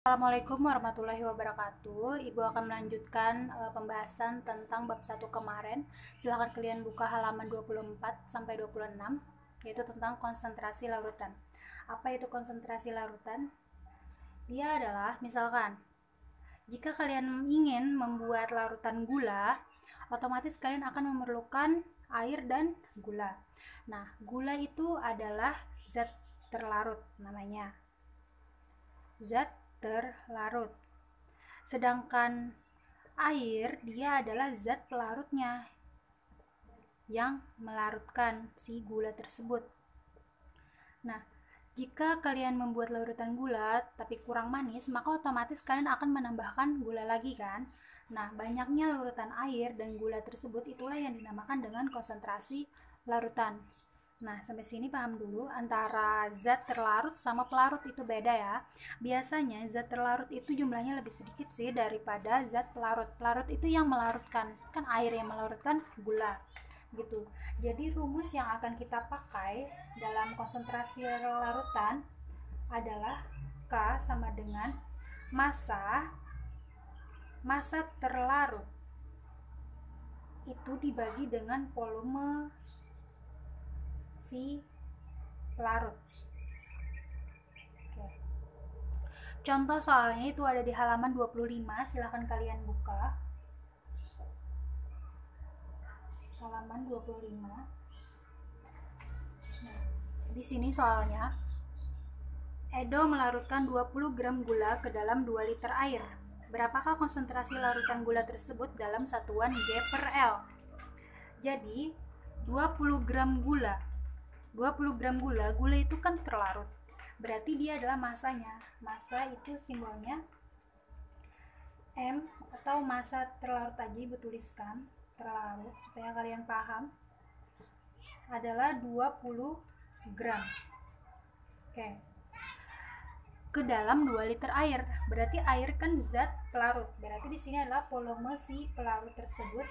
Assalamualaikum warahmatullahi wabarakatuh. Ibu akan melanjutkan pembahasan tentang bab 1 kemarin. Silahkan kalian buka halaman 24 sampai 26, yaitu tentang konsentrasi larutan. Apa itu konsentrasi larutan? Dia adalah, misalkan, jika kalian ingin membuat larutan gula, otomatis kalian akan memerlukan air dan gula. Nah, gula itu adalah zat terlarut namanya. Zat terlarut. Sedangkan air dia adalah zat pelarutnya yang melarutkan si gula tersebut. Nah, jika kalian membuat larutan gula tapi kurang manis, maka otomatis kalian akan menambahkan gula lagi kan? Nah, banyaknya larutan air dan gula tersebut itulah yang dinamakan dengan konsentrasi larutan. Nah, sampai sini paham dulu, antara zat terlarut sama pelarut itu beda ya. Biasanya zat terlarut itu jumlahnya lebih sedikit sih daripada zat pelarut. Pelarut itu yang melarutkan, kan air yang melarutkan gula gitu. Jadi rumus yang akan kita pakai dalam konsentrasi larutan adalah K sama dengan massa terlarut itu dibagi dengan volume si pelarut. Oke. Contoh soalnya itu ada di halaman 25, silahkan kalian buka. Halaman 25. Nah, di sini soalnya Edo melarutkan 20 gram gula ke dalam 2 liter air. Berapakah konsentrasi larutan gula tersebut dalam satuan G per L? Jadi, 20 gram gula. 20 gram gula itu kan terlarut. Berarti dia adalah masanya. Massa itu simbolnya M atau massa terlarut aja ibu tuliskan. Terlarut supaya kalian paham. Adalah 20 gram. Oke. Ke dalam 2 liter air. Berarti air kan zat pelarut. Berarti di sini adalah volume si pelarut tersebut.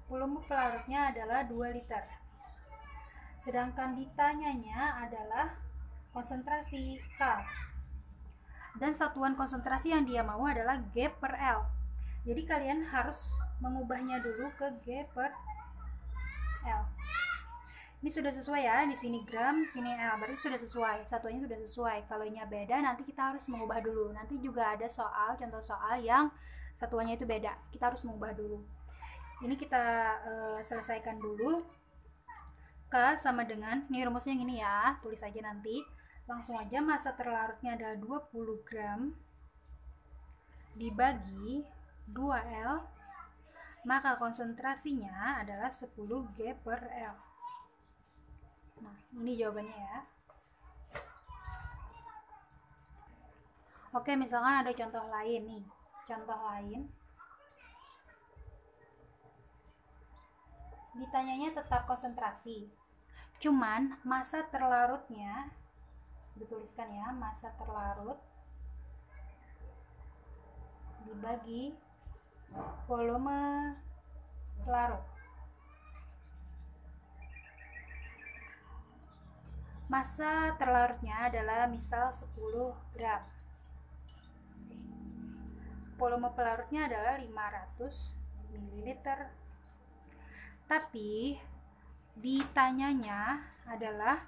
Volume pelarutnya adalah 2 liter. Sedangkan ditanyanya adalah konsentrasi K. Dan satuan konsentrasi yang dia mau adalah G per L. Jadi kalian harus mengubahnya dulu ke G per L. Ini sudah sesuai ya, di sini gram, sini L, berarti sudah sesuai, satuannya sudah sesuai. Kalau nya beda, nanti kita harus mengubah dulu. Nanti juga ada soal, contoh soal yang satuannya itu beda, kita harus mengubah dulu. Ini kita selesaikan dulu. K sama dengan, ini rumusnya yang ini ya, tulis aja nanti. Langsung aja, massa terlarutnya adalah 20 gram dibagi 2L, maka konsentrasinya adalah 10 G per L. Nah, ini jawabannya ya. Oke, misalkan ada contoh lain nih. Contoh lain. Ditanyanya tetap konsentrasi. Cuman massa terlarutnya dituliskan ya, massa terlarut dibagi volume pelarut. Massa terlarutnya adalah misal 10 gram. Volume pelarutnya adalah 500 ml. Tapi ditanyanya adalah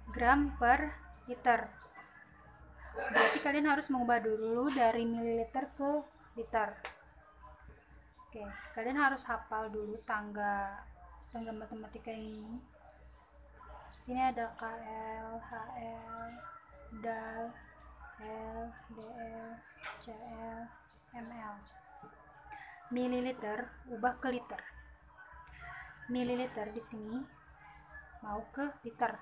gram per liter. Berarti kalian harus mengubah dulu dari mililiter ke liter. Oke, kalian harus hafal dulu tangga matematika ini. Sini ada KL, HL, DAL, L, DL, CL, ML. Mililiter ubah ke liter. Mililiter di sini mau ke liter.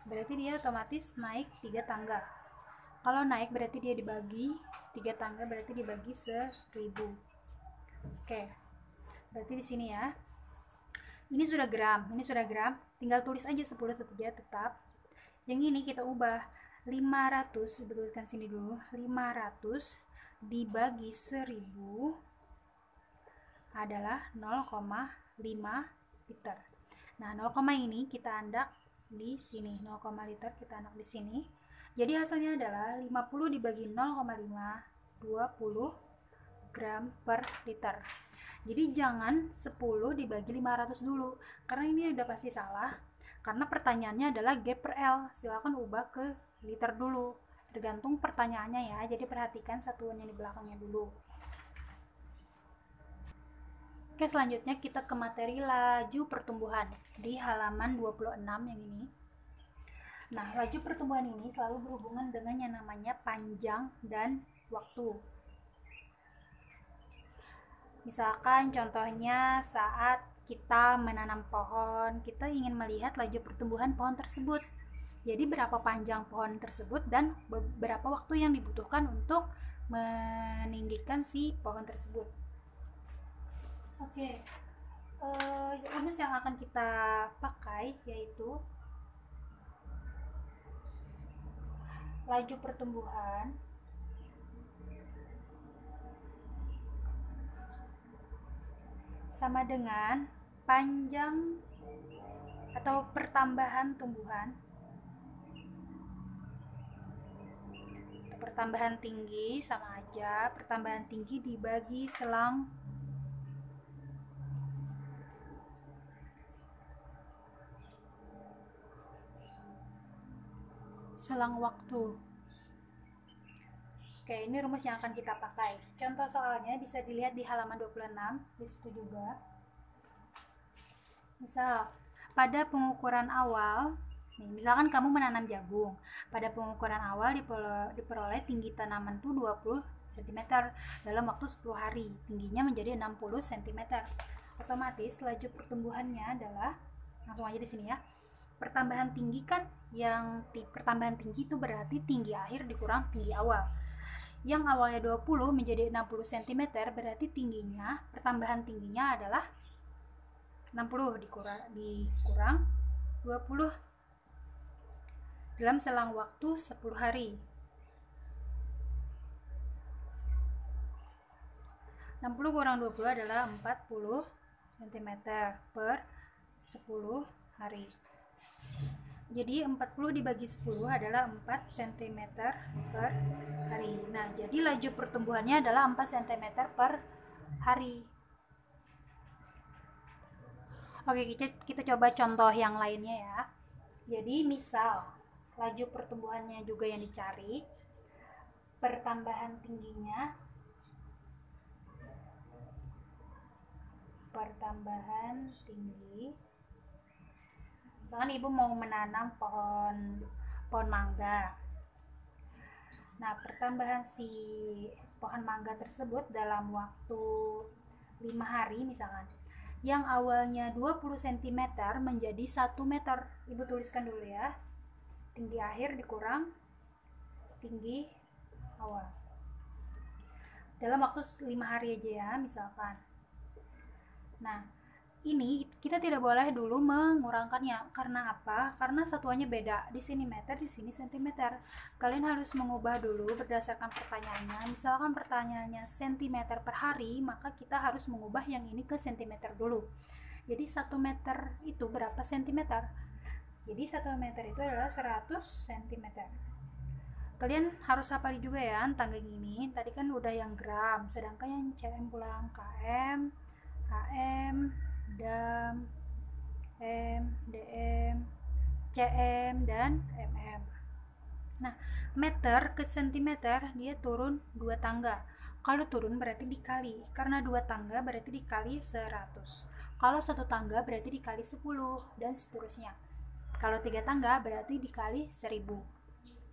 Berarti dia otomatis naik 3 tangga. Kalau naik berarti dia dibagi 3 tangga, berarti dibagi 1000. Oke. Berarti di sini ya. Ini sudah gram, tinggal tulis aja 10 tetap. Yang ini kita ubah 500, betulkan sini dulu. 500 dibagi 1000 adalah 0,5 liter. Nah, 0, ini kita andak di sini, 0, liter kita anak di sini. Jadi hasilnya adalah 50 dibagi 0,5, 20 gram per liter. Jadi jangan 10 dibagi 500 dulu, karena ini udah pasti salah. Karena pertanyaannya adalah G per L, silakan ubah ke liter dulu. Tergantung pertanyaannya ya, jadi perhatikan satuannya di belakangnya dulu. Oke, selanjutnya kita ke materi laju pertumbuhan di halaman 26 yang ini. Nah, laju pertumbuhan ini selalu berhubungan dengan yang namanya panjang dan waktu. Misalkan contohnya saat kita menanam pohon, kita ingin melihat laju pertumbuhan pohon tersebut. Jadi berapa panjang pohon tersebut dan berapa waktu yang dibutuhkan untuk meninggikan si pohon tersebut. Oke, rumus yang akan kita pakai yaitu laju pertumbuhan sama dengan panjang atau pertambahan tumbuhan, pertambahan tinggi sama aja, pertambahan tinggi dibagi selang waktu. Oke, ini rumus yang akan kita pakai. Contoh soalnya bisa dilihat di halaman 26, di situ juga. Misal, pada pengukuran awal, misalkan kamu menanam jagung. Pada pengukuran awal diperoleh tinggi tanaman itu 20 cm dalam waktu 10 hari. Tingginya menjadi 60 cm. Otomatis laju pertumbuhannya adalah, langsung aja di sini ya. Pertambahan tinggi kan, pertambahan tinggi itu berarti tinggi akhir dikurang tinggi awal. Yang awalnya 20 menjadi 60 cm berarti pertambahan tingginya adalah 60 dikurang 20 dalam selang waktu 10 hari. 60 kurang 20 adalah 40 cm per 10 hari. Jadi 40 dibagi 10 adalah 4 cm per hari. Nah, jadi laju pertumbuhannya adalah 4 cm per hari. Oke, kita coba contoh yang lainnya ya. Jadi misal laju pertumbuhannya juga yang dicari, pertambahan tinggi misalkan ibu mau menanam pohon mangga. Nah, pertambahan si pohon mangga tersebut dalam waktu 5 hari misalkan, yang awalnya 20 cm menjadi 1 meter. Ibu tuliskan dulu ya, tinggi akhir dikurang tinggi awal dalam waktu 5 hari aja ya misalkan. Nah, ini kita tidak boleh dulu mengurangkannya. Karena apa? Karena satuannya beda. Di sini meter, di sini sentimeter. Kalian harus mengubah dulu berdasarkan pertanyaannya. Misalkan pertanyaannya sentimeter per hari, maka kita harus mengubah yang ini ke sentimeter dulu. Jadi 1 meter itu berapa sentimeter? Jadi 1 meter itu adalah 100 cm. Kalian harus hafal juga ya tangga gini. Tadi kan udah yang gram, sedangkan yang cm pulang km, HM, dam, m, dm, cm, dan mm. Nah, meter ke sentimeter dia turun 2 tangga. Kalau turun berarti dikali, karena 2 tangga berarti dikali 100. Kalau 1 tangga berarti dikali 10 dan seterusnya. Kalau 3 tangga berarti dikali 1000.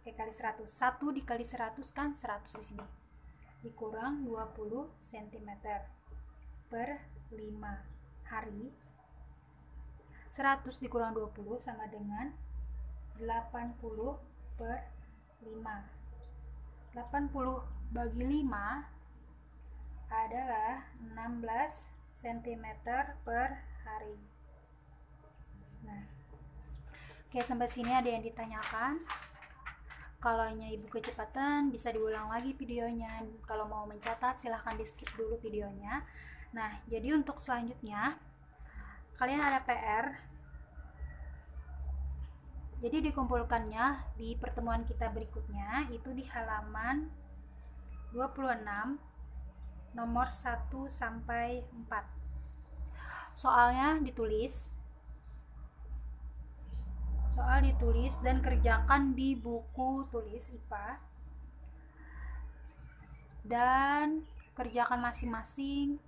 Kali 100. 1 dikali 100 kan 100 di sini. Dikurang 20 cm per 5 hari. 100 dikurang 20 sama dengan 80 per 5. 80 bagi 5 adalah 16 cm per hari. Nah, oke, sampai sini ada yang ditanyakan? Kalau ibu kecepatan bisa diulang lagi videonya. Kalau mau mencatat silahkan di skip dulu videonya. Nah, jadi untuk selanjutnya kalian ada PR. Jadi dikumpulkannya di pertemuan kita berikutnya itu di halaman 26 nomor 1 sampai 4. Soal ditulis dan kerjakan di buku tulis IPA. Dan kerjakan masing-masing,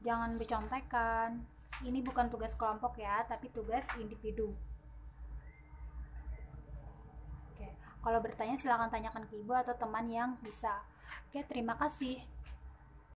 jangan bercontekan. Ini bukan tugas kelompok ya, tapi tugas individu. Oke, kalau bertanya silakan tanyakan ke ibu atau teman yang bisa. Oke, terima kasih.